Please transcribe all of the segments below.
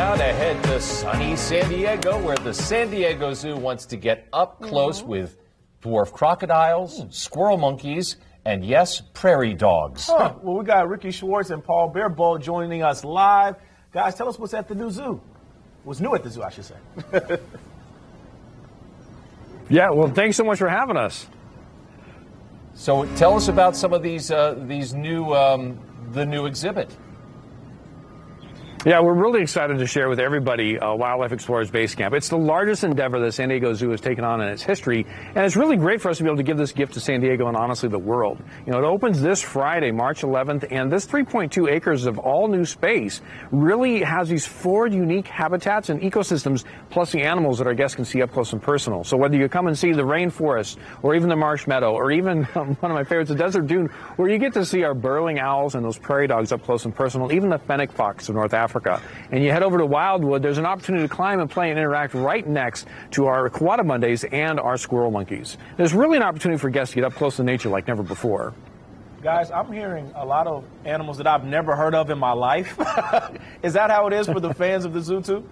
now to head to sunny San Diego, where the San Diego Zoo wants to get up close with dwarf crocodiles, squirrel monkeys, and yes, prairie dogs. Well, we got Ricky Schwartz and Paul Bearbow joining us live. Guys, tell us what's at the new zoo. What's new at the zoo, I should say. Yeah, well, thanks so much for having us. So tell us about some of these new the new exhibit. Yeah, we're really excited to share with everybody Wildlife Explorers Base Camp. It's the largest endeavor that San Diego Zoo has taken on in its history, and it's really great for us to be able to give this gift to San Diego and honestly the world. You know, it opens this Friday, March 11th, and this 3.2 acres of all new space really has these 4 unique habitats and ecosystems, plus the animals that our guests can see up close and personal. So whether you come and see the rainforest, or even the marsh meadow, or even one of my favorites, the desert dune, where you get to see our burrowing owls and those prairie dogs up close and personal, even the fennec fox of North Africa. And you head over to Wildwood, there's an opportunity to climb and play and interact right next to our Quadamundés and our squirrel monkeys. There's really an opportunity for guests to get up close to nature like never before. Guys, I'm hearing a lot of animals that I've never heard of in my life. Is that how it is for the fans of the zoo, too?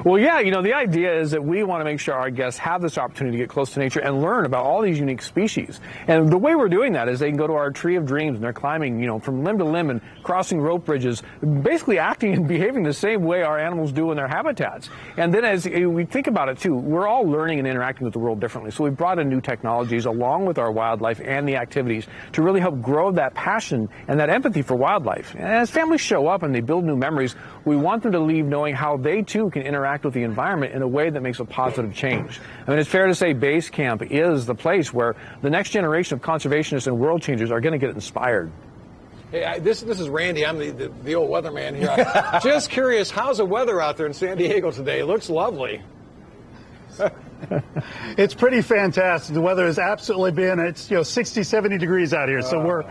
Well, yeah, you know, the idea is that we want to make sure our guests have this opportunity to get close to nature and learn about all these unique species. And the way we're doing that is they can go to our Tree of Dreams and they're climbing, you know, from limb to limb and crossing rope bridges, basically acting and behaving the same way our animals do in their habitats. And then as we think about it, too, we're all learning and interacting with the world differently. So we've brought in new technologies along with our wildlife and the activities to really help grow that passion and that empathy for wildlife. And as families show up and they build new memories, we want them to leave knowing how they, too, can interact with the environment in a way that makes a positive change. I mean, it's fair to say Base Camp is the place where the next generation of conservationists and world changers are going to get inspired. Hey, this is Randy. I'm the old weatherman here. Just curious, how's the weather out there in San Diego today? It looks lovely. It's pretty fantastic. The weather has absolutely been, it's 60, 70 degrees out here. So we're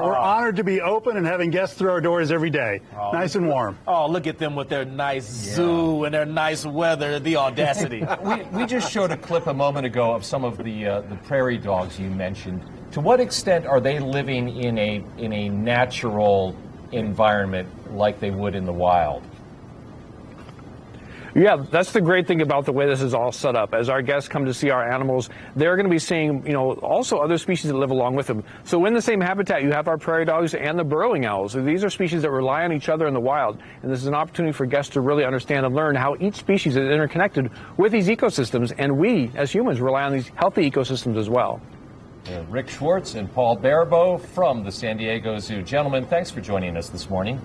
honored to be open and having guests through our doors every day. Nice and warm. Oh, look at them with their nice zoo and their nice weather, the audacity. We just showed a clip a moment ago of some of the prairie dogs you mentioned. To what extent are they living in a natural environment like they would in the wild? Yeah, that's the great thing about the way this is all set up. As our guests come to see our animals, they're going to be seeing, also other species that live along with them. So in the same habitat, you have our prairie dogs and the burrowing owls. These are species that rely on each other in the wild. And this is an opportunity for guests to really understand and learn how each species is interconnected with these ecosystems. And we, as humans, rely on these healthy ecosystems as well. Rick Schwartz and Paul Bearbow from the San Diego Zoo. Gentlemen, thanks for joining us this morning.